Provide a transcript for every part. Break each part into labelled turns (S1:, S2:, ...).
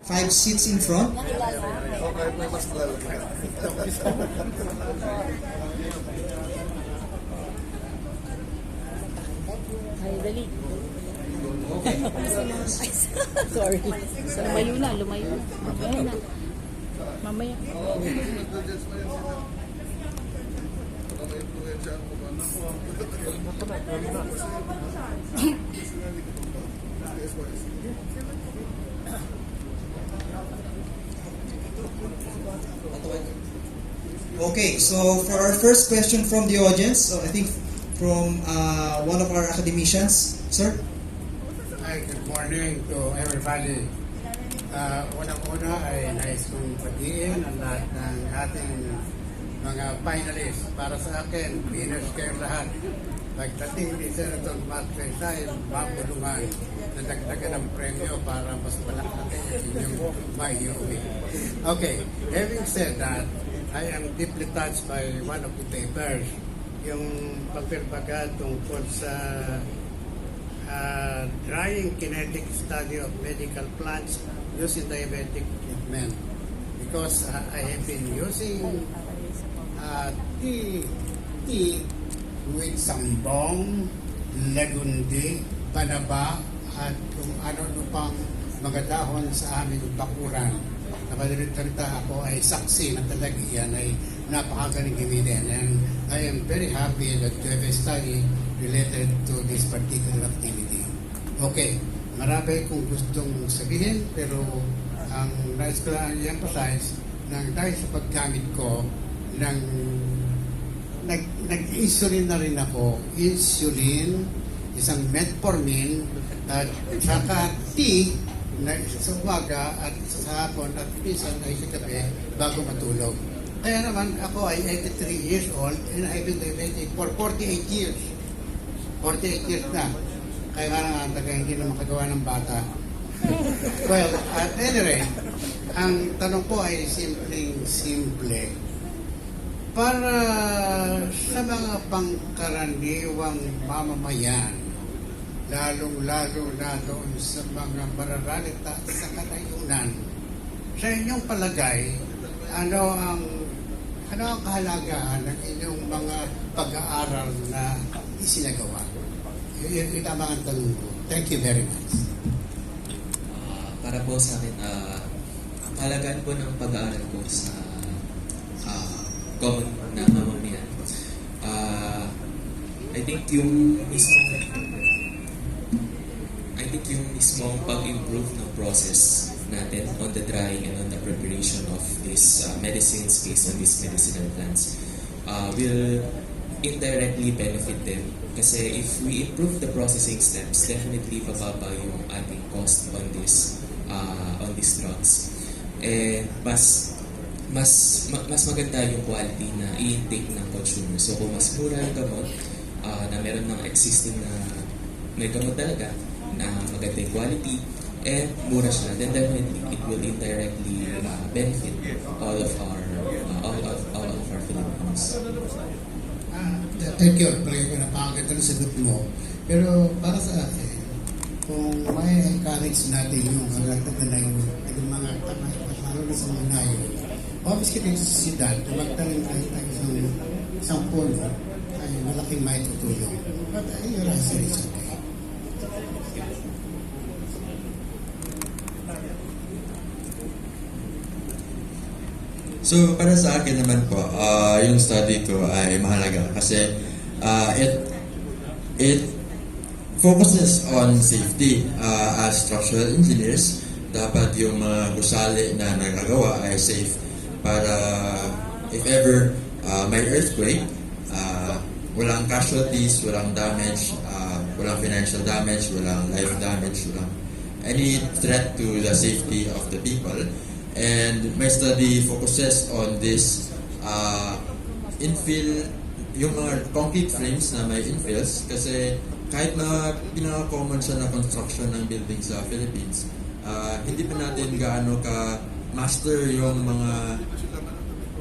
S1: 5 seats in front.
S2: Okay, may mas lalo.
S3: Ay, dali.
S1: Okay.
S3: Sorry. Lumayo na, lumayo na. Mamaya na. Mamaya.
S1: Okay, so for our first question from the audience, so I think from one of our academicians, sir.
S4: Hi, good morning to everybody. Unang-una ay nais kong pagdiin ang lahat ng ating mga finalists. Para sa akin, winners kayo lahat. Pagdating ni Senator Magsaysay, mabulungan na dagdagan ng premyo para mas malaki ang inyong maiuwi. Okay, having said that, I am deeply touched by one of the papers, yung papirbaga tungkol sa drying kinetic study of medical plants used in diabetic treatment. Because I have been using tea with sambong, lagundi, banaba, at kung ano-ano pang mga dahon sa aming bakuran. Nakadalita ako ay saksi na talaga yan ay napakagaling gamitin, and I am very happy that you have a study related to this particular activity. Okay, marami kong gustong sabihin, pero ang nais ko lang i-emphasize na dahil sa paggamit ko ng nag-insulin na rin ako, insulin, isang metformin, at saka tea na sa umaga at sa hapon at minsan ay sa gabi bago matulog. Kaya naman ako ay 83 years old and I've been diabetic for 48 years. 48 years na. Kaya nga hindi na makagawa ng bata. Well, at any rate, ang tanong ko ay simple. Para sa mga pangkaraniwang mamamayan, lalong-lalo na doon sa mga mararalita sa kanayunan, sa inyong palagay, ano ang kahalagahan ng inyong mga pag-aaral na isinagawa? Yun tama ang tanong ko. Thank you very much.
S5: Para po sa akin, ang kahalagahan po ng pag-aaral ko sa common na mamamayan, I think yung mismong pag-improve ng process natin on the drying and on the preparation of these medicines based on these medicinal plants will indirectly benefit them. Kasi if we improve the processing steps, definitely bababa yung ating cost on these drugs. And mas maganda yung quality na i-intake ng consumer. So kung mas mura yung gamot na meron ng existing na may gamot talaga na maganda yung quality and mura siya, then definitely it will indirectly benefit all of our Filipinos.
S4: Thank you. Palagi ko napakaganda na sagot mo. Pero para sa akin, kung may encourage natin yung mga lalo na sa mga nayo, obvious kita yung sa siyudad, magtanim kahit tayo isang puno, ay malaking may tutulong. But your answer is okay.
S6: So, para sa akin naman po, yung study ko ay mahalaga kasi it focuses on safety. As structural engineers, dapat yung mga gusali na nagagawa ay safe para if ever may earthquake, walang casualties, walang damage, walang financial damage, walang life damage, walang any threat to the safety of the people. And my study focuses on this infill, yung mga concrete frames na may infills, kasi kahit na pinaka-common siya na construction ng building sa Philippines, hindi pa natin gaano ka master yung mga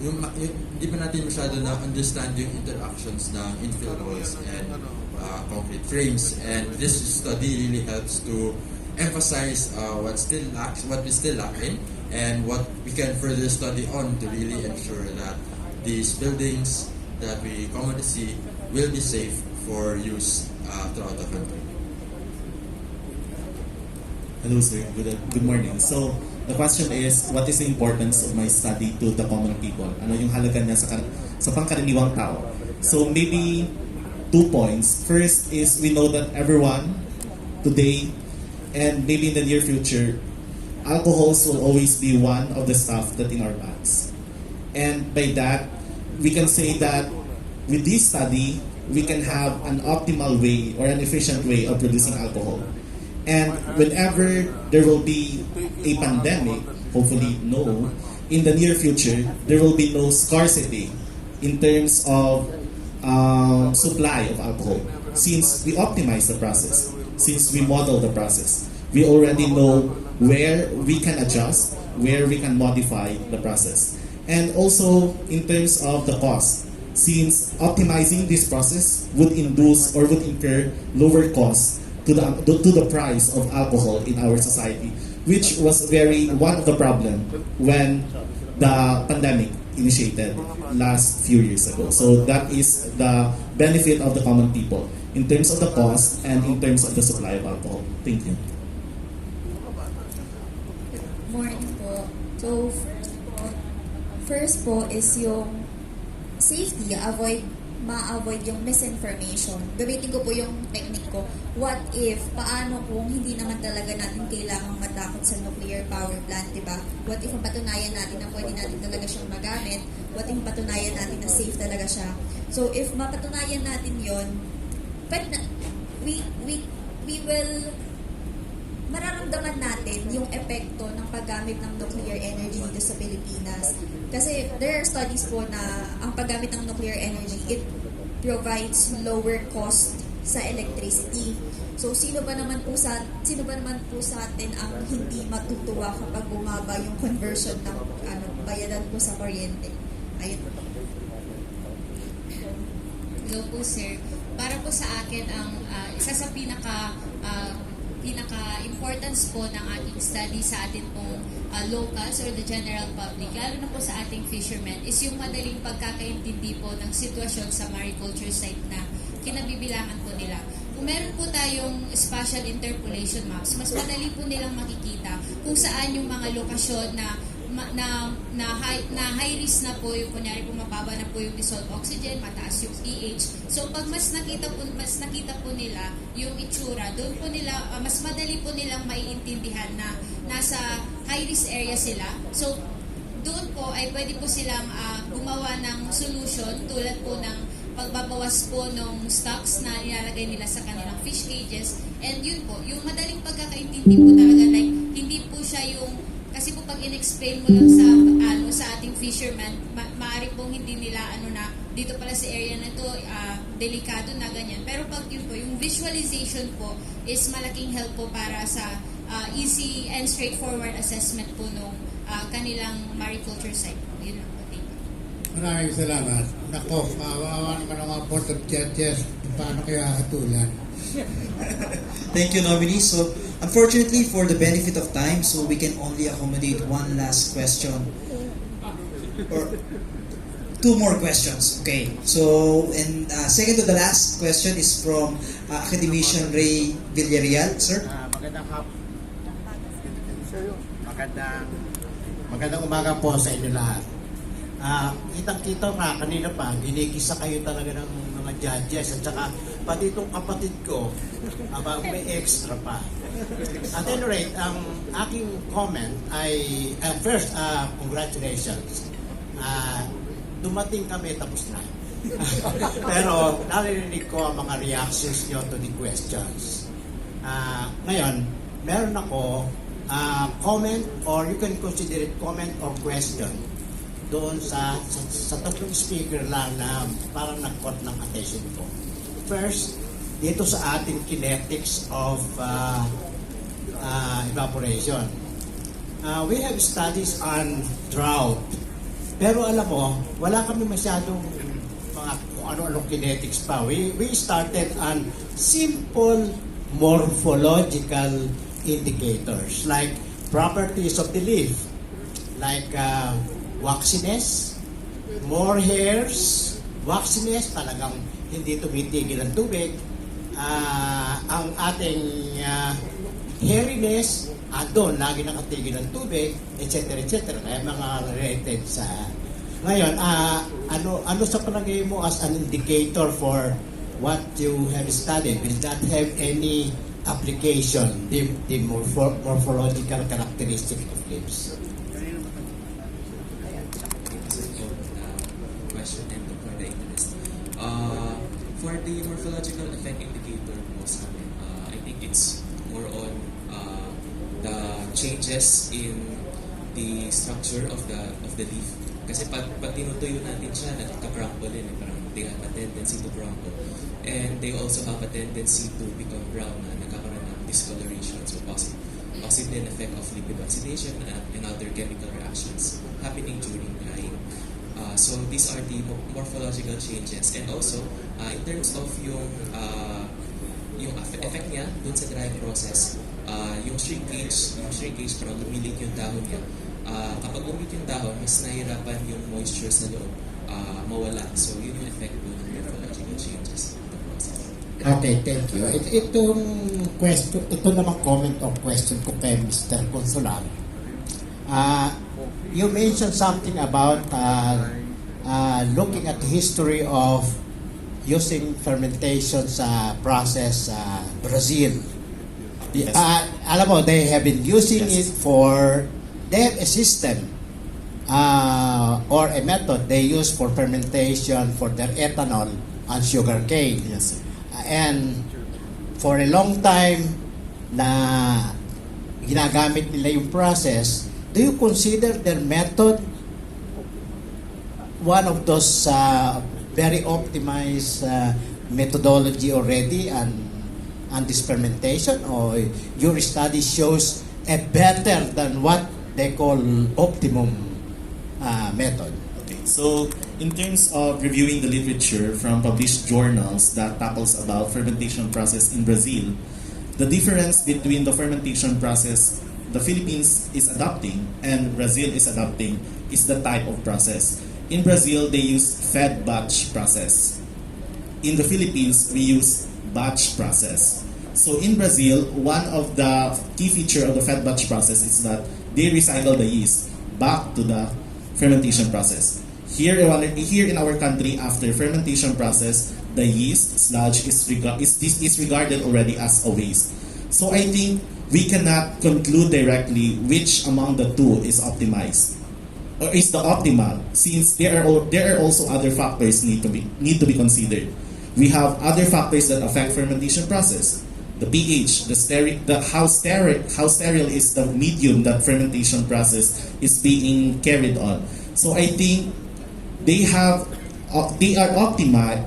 S6: hindi pa natin masyado na understand yung interactions ng infill walls and concrete frames. And this study really helps to emphasize what we still lack in, and what we can further study on to really ensure that these buildings that we commonly see will be safe for use throughout the country.
S7: Hello sir, good morning. So, the question is, what is the importance of my study to the common people? Ano yung halaga niya sa pangkaraniwang tao? So, maybe 2 points. First is, we know that everyone today and maybe in the near future, alcohols will always be one of the stuff that in our bags. And by that, we can say that with this study, we can have an optimal way or an efficient way of producing alcohol. And whenever there will be a pandemic, hopefully no, in the near future, there will be no scarcity in terms of supply of alcohol. Since we optimize the process, since we model the process, we already know where we can adjust, where we can modify the process. And also in terms of the cost, since optimizing this process would induce or would incur lower costs to the price of alcohol in our society, which was one of the problem when the pandemic initiated last few years ago. So that is the benefit of the common people in terms of the cost and in terms of the supply of alcohol. Thank you.
S8: Morning po. So, first po is yung safety, ma-avoid yung misinformation. Gamitin ko po yung technique ko. What if, paano kung hindi naman talaga natin kailangang matakot sa nuclear power plant, diba? What if mapatunayan natin na pwede natin talaga siyang magamit? What if mapatunayan natin na safe talaga siya? So, if mapatunayan natin yon, we will mararamdaman natin yung epekto ng paggamit ng nuclear energy dito sa Pilipinas. Kasi there are studies po na ang paggamit ng nuclear energy, it provides lower cost sa electricity. So sino ba naman po sa atin ang hindi matutuwa kapag bumaba yung conversion ng bayadan po sa kuryente? Ayun po.
S9: Hello po sir. Para po sa akin ang isa sa pinaka-importance po ng ating study sa ating pong locals or the general public, lalo na po sa ating fishermen, is yung madaling pagkakaintindi po ng sitwasyon sa mariculture site na kinabibilangan po nila. Kung meron po tayong spatial interpolation maps, mas madali po nilang makikita kung saan yung mga lokasyon na high risk na po yung kunyari po mababa na po yung dissolved oxygen, mataas yung pH. So pag mas nakita po nila yung itsura, doon po nila mas madali po nilang maiintindihan na nasa high risk area sila. So doon po ay pwede po silang gumawa ng solution tulad po ng pagbabawas po ng stocks na ilalagay nila sa kanilang fish cages. And yun po, yung madaling pagkakaintindi po talaga, like hindi po siya yung kasi po pag in-explain mo lang sa ating fisherman, maaari pong hindi nila na dito pala sa area na to delikado na ganyan. Pero pag yun po, yung visualization po is malaking help po para sa easy and straightforward assessment po nung kanilang mariculture site. Yun lang po. Thank you.
S4: Maraming salamat. Nako, maawawa naman ang mga board of judges. Paano kaya hatulan?
S1: Thank you, nominee. So, unfortunately, for the benefit of time, so we can only accommodate one last question. Or 2 more questions. Okay. So, and second to the last question is from Academician Ray Villarreal. Sir?
S4: Magandang umaga po sa inyo lahat. Kitang-kita ka, kanina pa, ginikisa kayo talaga ng mga judges at saka pati itong kapatid ko, may extra pa. At any rate, ang aking comment ay, first, congratulations. Dumating kami, tapos na. Pero narinig ko ang mga reactions nyo to the questions. Ngayon, meron ako comment, or you can consider it comment or question doon sa tatlong speaker lang na parang nag-caught ng attention ko. First, dito sa ating kinetics of evaporation. We have studies on drought. Pero alam mo, wala kami masyadong mga kung ano-anong kinetics pa. We started on simple morphological
S10: indicators like properties of the leaf, like waxiness, more hairs, waxiness, talagang hindi tumitigil ang tubig. Ang ating hairiness, doon lagi nakatigil ang tubig, etc. etc. Kaya mga related sa... Ngayon, ano sa palagay mo as an indicator for what you have studied? Will that have any application, the morphological characteristic of leaves?
S5: Question and for the interest. For the morphological effect indicator po sa amin, I think it's more on the changes in the structure of the leaf. Kasi pag tinutuyo natin siya, nagka-crumple din. Parang they have a tendency to crumple. And they also have a tendency to become brown na nagkakaroon ng discoloration. So possibly an effect of lipid oxidation and other chemical reactions happening during drying. So these are the morphological changes. And also, in terms of yung effect niya dun sa drying process, yung shrinkage parang lumilit yung dahon niya. Kapag lumit yung dahon, mas nahirapan yung moisture sa loob mawala. So yun yung effect ng morphological changes in the process.
S10: Okay, thank you. Itong question, ito naman comment or question ko kay Mr. Consular. You mentioned something about looking at the history of using fermentation sa process sa Brazil.
S5: Yes.
S10: Alam mo, they have been using it for, they have a system or a method they use for fermentation for their ethanol and sugar cane.
S7: Yes, sir.
S10: And for a long time na ginagamit nila yung process, do you consider their method one of those very optimized methodology already and this fermentation, or your study shows a better than what they call optimum method?
S7: Okay, so in terms of reviewing the literature from published journals that tackles about fermentation process in Brazil, the difference between the fermentation process the Philippines is adopting and Brazil is adopting is the type of process. In Brazil, they use fed batch process. In the Philippines, we use batch process. So in Brazil, one of the key feature of the fed batch process is that they recycle the yeast back to the fermentation process. Here in our country, after fermentation process, the yeast sludge is regarded already as a waste. So I think we cannot conclude directly which among the two is optimized or is the optimal, since there are also other factors need to be considered. We have other factors that affect fermentation process. The pH, how sterile is the medium that fermentation process is being carried on. So I think they are optimal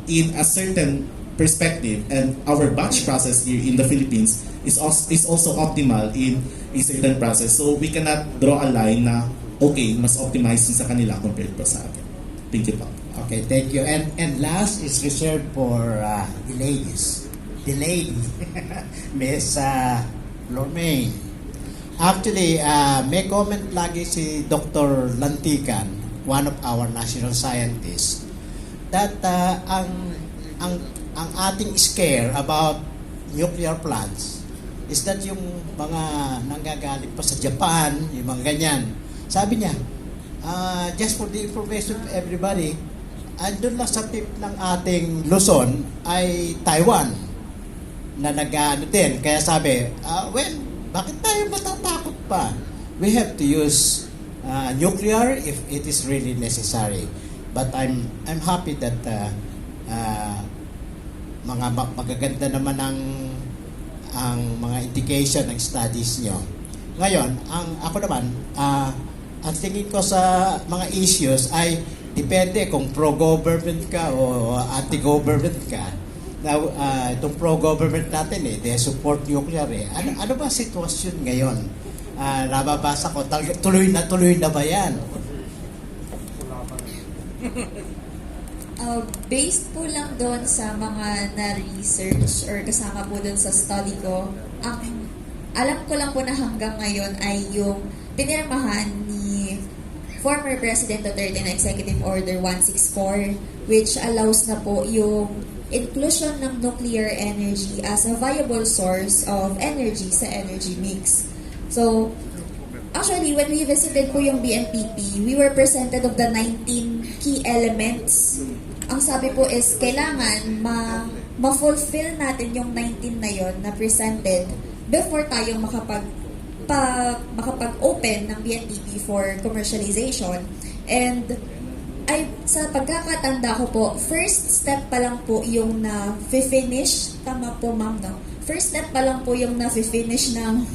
S7: in a certain perspective, and our batch process here in the Philippines is also optimal in a certain process. So we cannot draw a line na okay, mas optimized sa kanila compared pa sa atin. Thank you po.
S10: Okay, thank you. And last is reserved for the ladies. The lady, Miss Lormaine. Actually, may comment lagi si Dr. Lantican, one of our national scientists, that ang ating scare about nuclear plants is that yung mga nanggagaling pa sa Japan, yung mga ganyan. Sabi niya, just for the information to everybody, andun lang sa tip ng ating Luzon ay Taiwan na nag-ano din. Kaya sabi, well, bakit tayo matatakot pa? We have to use nuclear if it is really necessary. But I'm happy that mga magaganda naman ang mga indication ng studies nyo. Ngayon, ako naman, ang tingin ko sa mga issues ay depende kung pro-government ka o anti-government ka. Now, itong pro-government natin they support nuclear Ano ba sitwasyon ngayon? Nababasa ko, tuloy na ba yan?
S8: Based po lang doon sa mga na-research or kasama po doon sa study ko, ang alam ko lang po na hanggang ngayon ay yung pinirmahan ni former President Duterte na Executive Order 164, which allows na po yung inclusion ng nuclear energy as a viable source of energy sa energy mix. So, actually, when we visited po yung BNPP, we were presented of the 19 key elements. Ang sabi po is, kailangan ma-fulfill natin yung 19 na yon na presented before tayo makapag-open ng BNPP for commercialization. And sa pagkakatanda ko po, first step pa lang po yung na-finish, tama po ma'am, no? First step pa lang po yung na-finish ng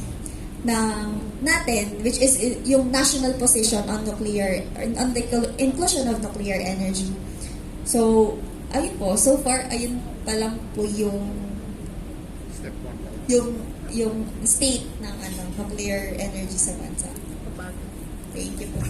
S8: natin, which is yung national position on nuclear, on the inclusion of nuclear energy. So, ayun po, so far, ayun pa lang po yung state ng nuclear energy sa bansa. Thank you po.